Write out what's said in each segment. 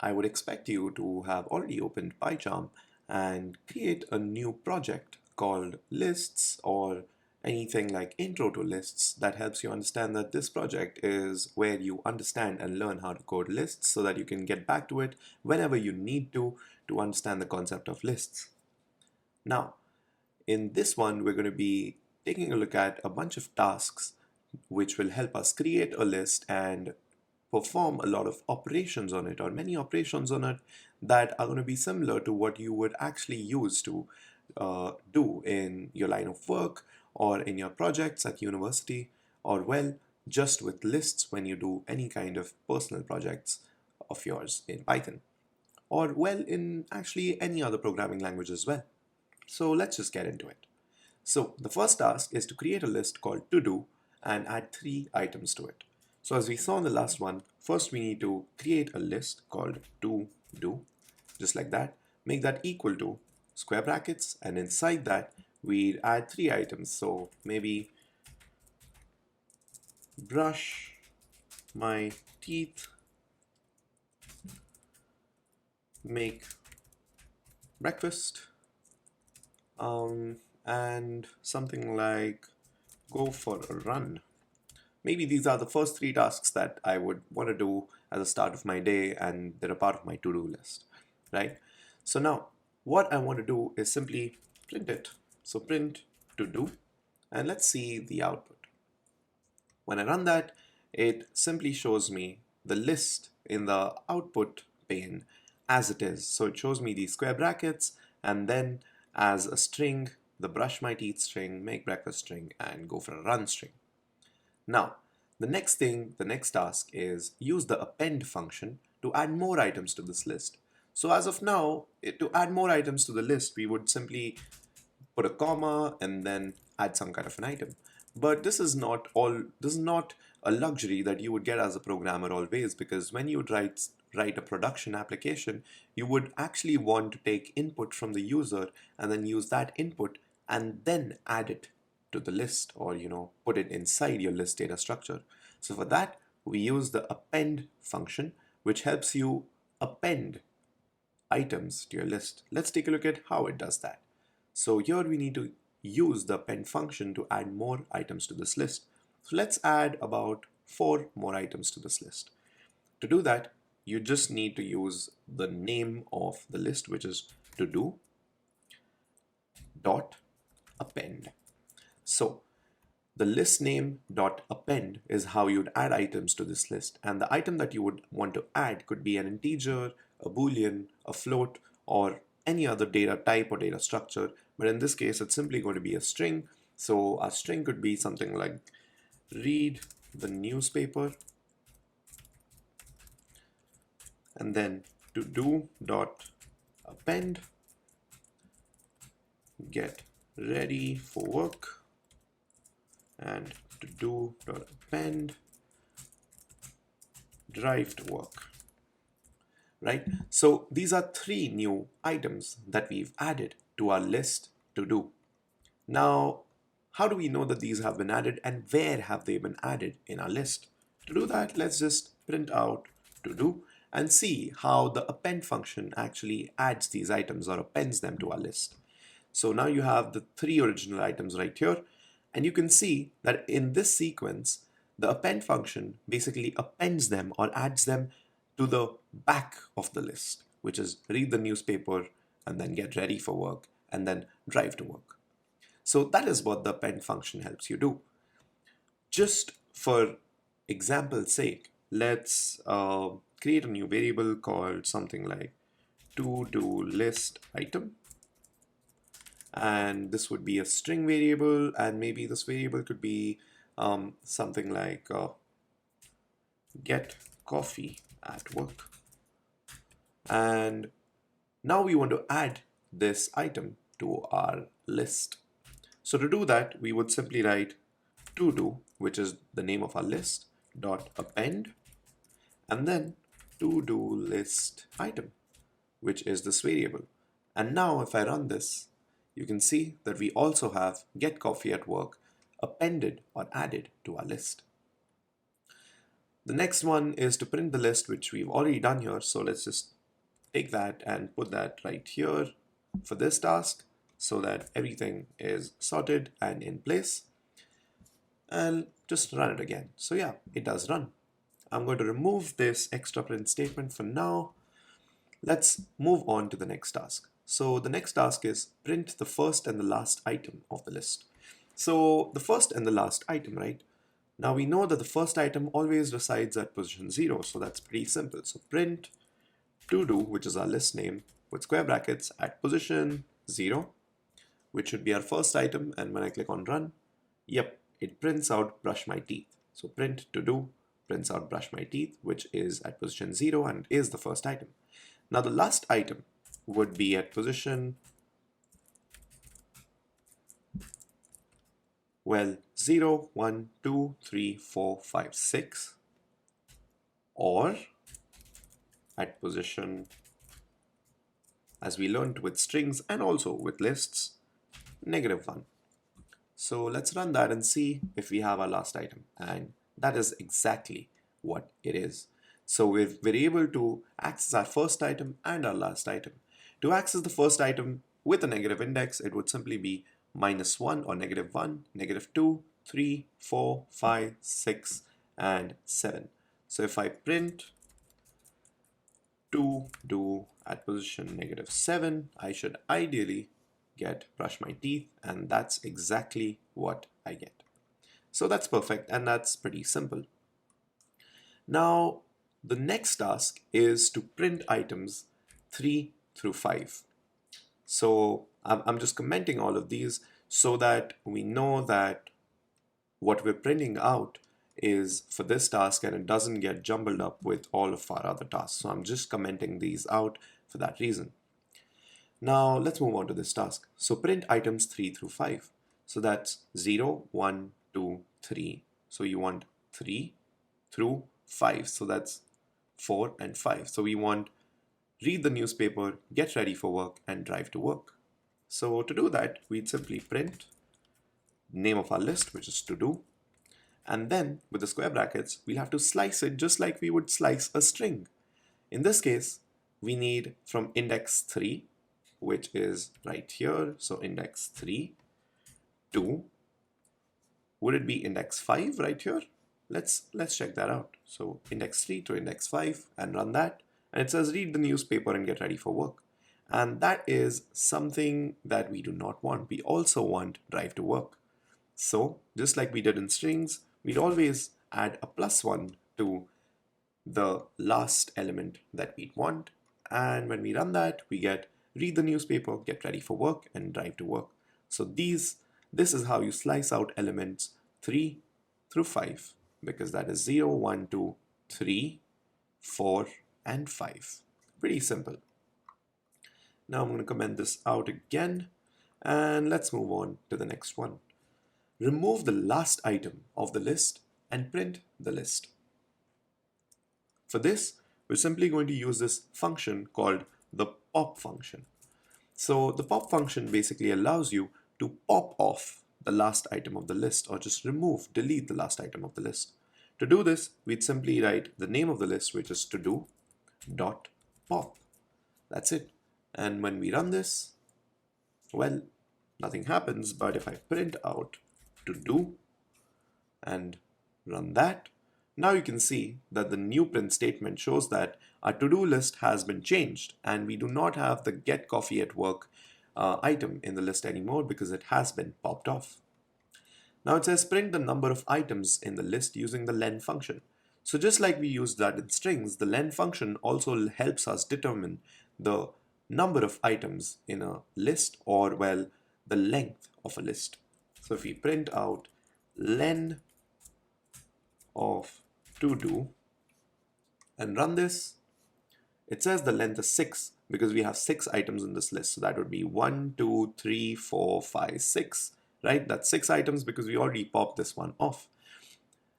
I would expect you to have already opened PyCharm and create a new project called lists or anything like intro to lists that helps you understand that this project is where you understand and learn how to code lists so that you can get back to it whenever you need to understand the concept of lists. Now, in this one, we're going to be taking a look at a bunch of tasks which will help us create a list and perform a lot of operations on it or many operations on it that are going to be similar to what you would actually use to do in your line of work or in your projects at university or well just with lists when you do any kind of personal projects of yours in Python or well in actually any other programming language as well. So let's just get into it. So the first task is to create a list called to do and add 3 items to it. So as we saw in the last one, first we need to create a list called to do, just like that. Make that equal to square brackets, and inside that we add 3 items. So maybe brush my teeth, make breakfast, and something like go for a run. Maybe these are the first 3 tasks that I would want to do at the start of my day and they're a part of my to-do list, right? So now what I want to do is simply print it. So print to do and let's see the output. When I run that, it simply shows me the list in the output pane as it is. So it shows me these square brackets and then as a string, the brush my teeth string, make breakfast string, and go for a run string. Now, the next task is use the append function to add more items to this list. So as of now, to add more items to the list, we would simply put a comma and then add some kind of an item. But this is not a luxury that you would get as a programmer always, because when you write a production application, you would actually want to take input from the user and then use that input and then add it to the list or put it inside your list data structure. So for that, we use the append function, which helps you append items to your list. Let's take a look at how it does that. So here we need to use the append function to add more items to this list. So let's add about 4 more items to this list. To do that, you just need to use the name of the list, which is to do dot append. So the list name dot append is how you'd add items to this list, and the item that you would want to add could be an integer, a boolean, a float, or any other data type or data structure. But in this case, it's simply going to be a string. So our string could be something like read the newspaper, and then to do dot append get ready for work, and to do dot append drive to work, right? So these are 3 new items that we've added to our list to do. Now, how do we know that these have been added and where have they been added in our list? To do that, let's just print out to do and see how the append function actually adds these items or appends them to our list. So now you have the 3 original items right here, and you can see that in this sequence, the append function basically appends them or adds them to the back of the list, which is read the newspaper and then get ready for work and then drive to work. So that is what the append function helps you do. Just for example's sake, let's create a new variable called something like to-do list item. And this would be a string variable, and maybe this variable could be something like get coffee at work. And now we want to add this item to our list. So to do that, we would simply write to do, which is the name of our list, dot append, and then to do list item, which is this variable. And now if I run this, you can see that we also have get coffee at work appended or added to our list. The next one is to print the list, which we've already done here. So let's just take that and put that right here for this task so that everything is sorted and in place. And just run it again. So yeah, it does run. I'm going to remove this extra print statement for now. Let's move on to the next task. So the next task is print the first and the last item of the list. So the first and the last item, right? Now we know that the first item always resides at position 0, so that's pretty simple. So print to do, which is our list name, with square brackets at position 0, which should be our first item, and when I click on run, yep, it prints out brush my teeth. So print to do prints out brush my teeth, which is at position 0 and is the first item. Now the last item would be at position, well, 0, 1, 2, 3, 4, 5, 6, or at position, as we learned with strings and also with lists, -1. So let's run that and see if we have our last item, and that is exactly what it is. So we're able to access our first item and our last item. To access the first item with a negative index, it would simply be -1 or -1, -2, 3, 4, 5, 6, and 7. So if I print to do at position -7, I should ideally get brush my teeth, and that's exactly what I get. So that's perfect, and that's pretty simple. Now, the next task is to print items 3 through 5. So I'm just commenting all of these so that we know that what we're printing out is for this task and it doesn't get jumbled up with all of our other tasks. So I'm just commenting these out for that reason. Now let's move on to this task. So print items 3 through 5. So that's 0, 1, 2, 3. So you want 3 through 5. So that's 4 and 5. So we want read the newspaper, get ready for work, and drive to work. So to do that, we'd simply print name of our list, which is to do. And then with the square brackets, we'll have to slice it just like we would slice a string. In this case, we need from index 3, which is right here. So index 3 to, would it be index 5 right here? Let's check that out. So index 3 to index 5 and run that. And it says read the newspaper and get ready for work. And that is something that we do not want. We also want drive to work. So just like we did in strings, we'd always add a +1 to the last element that we'd want. And when we run that, we get read the newspaper, get ready for work, and drive to work. So this is how you slice out elements 3 through 5, because that is 0, 1, 2, 3, 4, and 5. Pretty simple. Now I'm going to comment this out again, and let's move on to the next one. Remove the last item of the list and print the list. For this, we're simply going to use this function called the pop function. So the pop function basically allows you to pop off the last item of the list, or just delete the last item of the list. To do this, we'd simply write the name of the list, which is to do dot pop. That's it. And when we run this, well, nothing happens, but if I print out to do and run that, now you can see that the new print statement shows that our to-do list has been changed and we do not have the get coffee at work item in the list anymore because it has been popped off. Now it says print the number of items in the list using the len function. So just like we used that in strings, the len function also helps us determine the number of items in a list, or well, the length of a list. So if we print out len of to do and run this, it says the length is 6 because we have 6 items in this list. So that would be 1, 2, 3, 4, 5, 6, right? That's 6 items because we already popped this one off.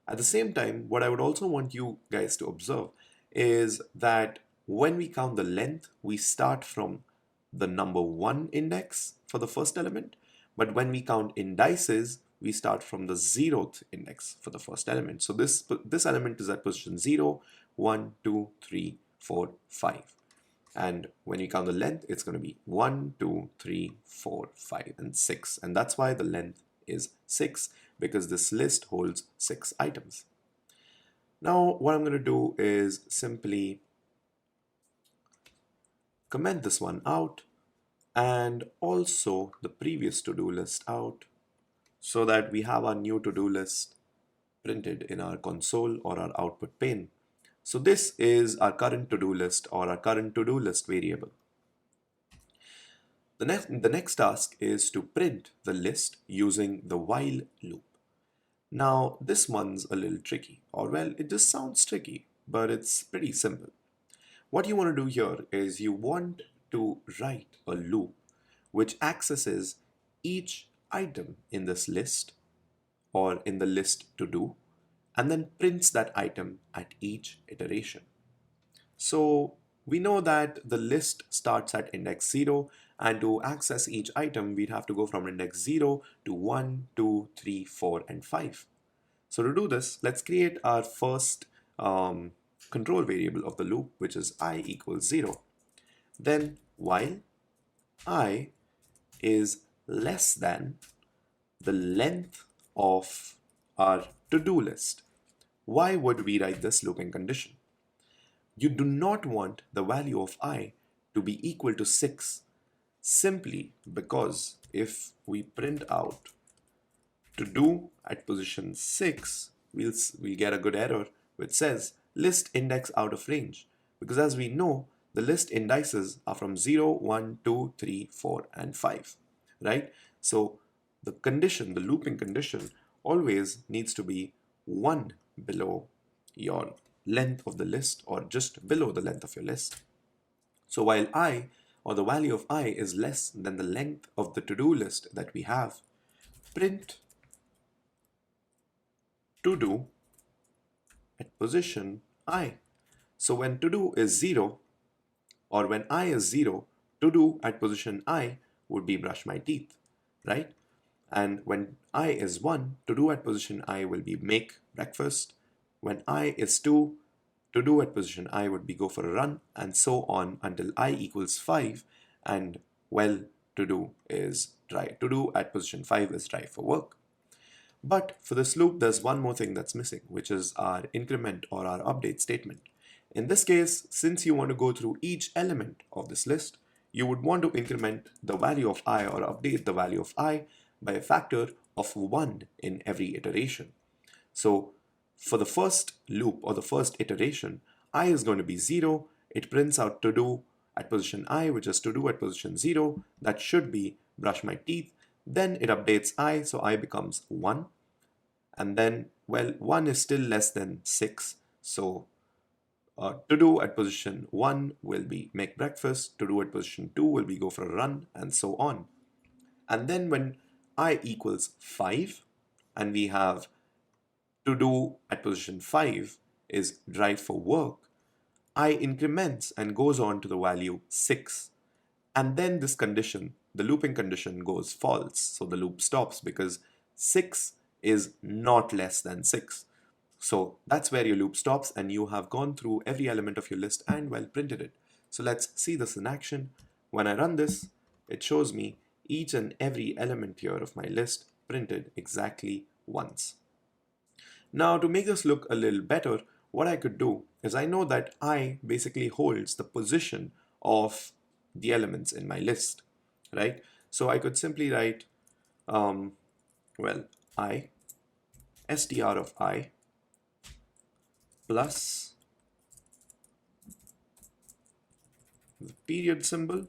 At the same time, what I would also want you guys to observe is that when we count the length, we start from the number 1 index for the first element. But when we count indices, we start from the 0th index for the first element. So this element is at position 0, 1, 2, 3, 4, 5. And when you count the length, it's going to be 1, 2, 3, 4, 5, and 6. And that's why the length is 6, because this list holds 6 items. Now, what I'm going to do is simply comment this one out and also the previous to-do list out, so that we have our new to-do list printed in our console or our output pane. So this is our current to-do list or our current to-do list variable. The next task is to print the list using the while loop. Now this one's a little tricky, or well, it just sounds tricky, but it's pretty simple. What you want to do here is you want to write a loop which accesses each item in this list or in the list to do, and then prints that item at each iteration. So we know that the list starts at index 0, and to access each item we'd have to go from index 0 to 1, 2, 3, 4, and 5. So to do this, let's create our first control variable of the loop, which is I equals 0. Then while I is less than the length of our to-do list. Why would we write this looping condition? You do not want the value of I to be equal to 6, simply because if we print out to do at position 6, we'll get a good error which says list index out of range, because as we know, the list indices are from 0, 1, 2, 3, 4, and 5, right? So the condition, the looping condition, always needs to be 1 below your length of the list, or just below the length of your list. So while I, or the value of I, is less than the length of the to-do list that we have, print to do at position I. So when to do is 0, or when I is 0, to do at position I would be brush my teeth, right? And when I is 1, to do at position I will be make breakfast. When I is 2, to do at position I would be go for a run, and so on until I equals 5, and well, to do is try. To do at position 5 is try for work. But for this loop, there's one more thing that's missing, which is our increment or our update statement. In this case, since you want to go through each element of this list, you would want to increment the value of I, or update the value of I, by a factor of 1 in every iteration. So for the first loop or the first iteration, I is going to be 0. It prints out to do at position I, which is to do at position 0. That should be brush my teeth. Then it updates I, so I becomes 1. And then, well, 1 is still less than 6. So to do at position 1 will be make breakfast. To do at position 2 will be go for a run, and so on. And then when I equals 5, and we have to do at position 5 is drive for work, I increments and goes on to the value 6. And then this condition, the looping condition, goes false. So the loop stops because 6 is not less than 6. So that's where your loop stops, and you have gone through every element of your list and well printed it. So let's see this in action. When I run this, it shows me each and every element here of my list printed exactly once. Now to make this look a little better, what I could do is, I know that I basically holds the position of the elements in my list, right? So I could simply write, well, I, str of I, plus the period symbol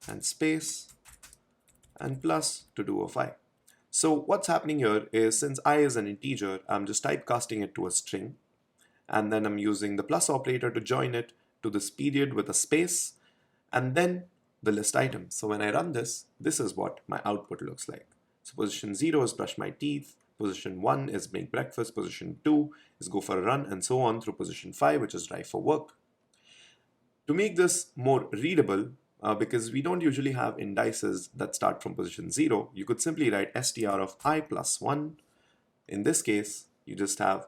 and space and plus to do of I. So what's happening here is, since I is an integer, I'm just typecasting it to a string, and then I'm using the plus operator to join it to this period with a space, and then the list item. So when I run this, this is what my output looks like. So position 0 is brush my teeth, position 1 is make breakfast, position 2 is go for a run, and so on through position 5, which is drive for work. To make this more readable, because we don't usually have indices that start from position 0. You could simply write str of I plus 1. In this case, you just have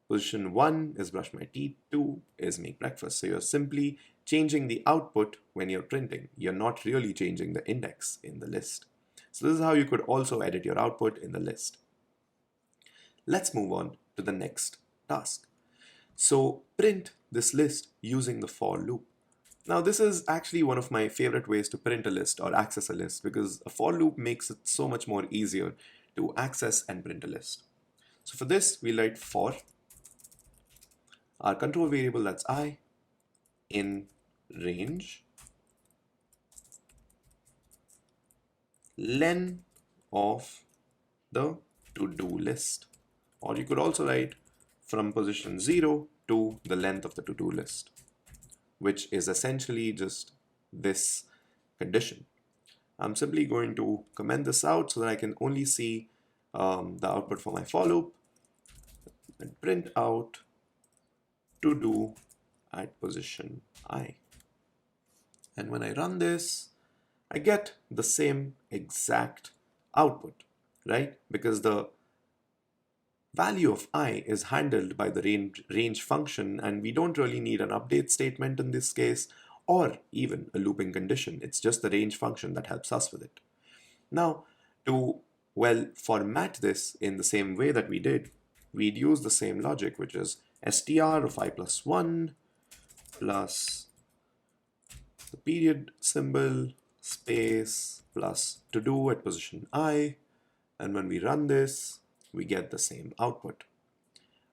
position 1 is brush my teeth, 2 is make breakfast. So you're simply changing the output when you're printing. You're not really changing the index in the list. So this is how you could also edit your output in the list. Let's move on to the next task. So print this list using the for loop. Now this is actually one of my favorite ways to print a list or access a list, because a for loop makes it so much more easier to access and print a list. So for this, we write for our control variable, that's I, in range len of the to-do list. Or you could also write from position 0 to the length of the to-do list, which is essentially just this condition. I'm simply going to comment this out so that I can only see the output for my for loop, and print out to do at position I. And when I run this, I get the same exact output, right? Because the value of I is handled by the range function, and we don't really need an update statement in this case, or even a looping condition. It's just the range function that helps us with it. Now, to, well, format this in the same way that we did, we'd use the same logic, which is str of I plus 1 plus the period symbol space plus to do at position I, and when we run this, we get the same output.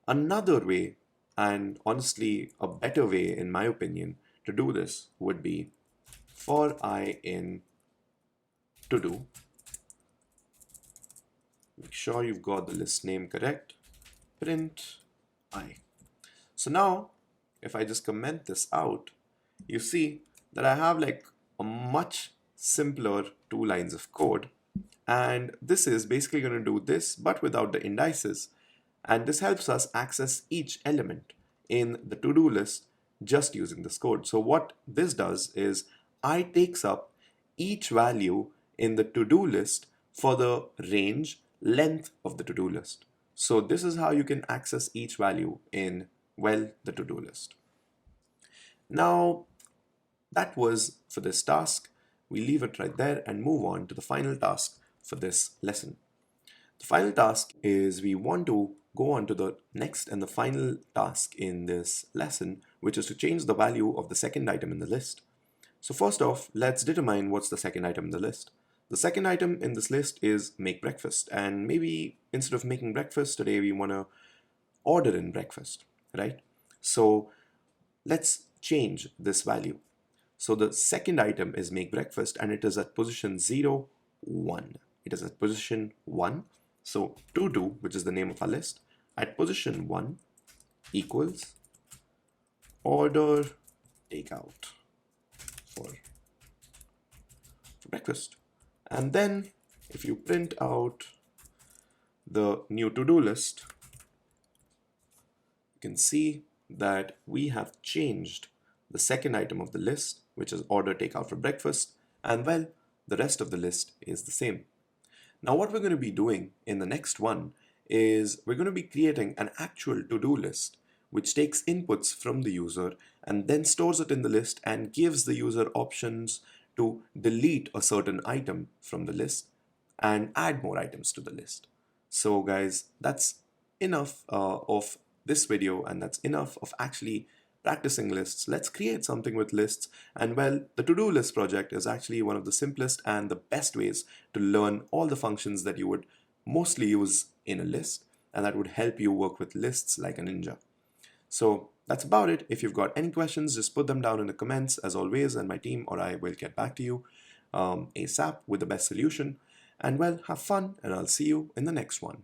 Another way, and honestly a better way in my opinion, to do this would be for I in to do. Make sure you've got the list name correct. Print I. So now, if I just comment this out, you see that I have like a much simpler 2 lines of code. And this is basically going to do this, but without the indices. And this helps us access each element in the to-do list just using this code. So what this does is I takes up each value in the to-do list for the range length of the to-do list. So this is how you can access each value in, well, the to-do list. Now, that was for this task. We leave it right there and move on to the final task for this lesson. The final task is we want to go on to the next and the final task in this lesson, which is to change the value of the second item in the list. So first off, let's determine what's the second item in the list. The second item in this list is make breakfast, and maybe instead of making breakfast today, we want to order in breakfast, right? So let's change this value. So the second item is make breakfast, and it is at position 0, 1. It is at position 1. So to do, which is the name of our list, at position 1 equals order takeout for breakfast. And then if you print out the new to-do list, you can see that we have changed the second item of the list, which is order takeout for breakfast, and well, the rest of the list is the same. Now what we're going to be doing in the next one is we're going to be creating an actual to-do list which takes inputs from the user and then stores it in the list and gives the user options to delete a certain item from the list and add more items to the list. So guys, that's enough of this video, and that's enough of actually practicing lists. Let's create something with lists. And well, the to-do list project is actually one of the simplest and the best ways to learn all the functions that you would mostly use in a list, and that would help you work with lists like a ninja. So that's about it. If you've got any questions, just put them down in the comments as always, and my team or I will get back to you ASAP with the best solution. And well, have fun, and I'll see you in the next one.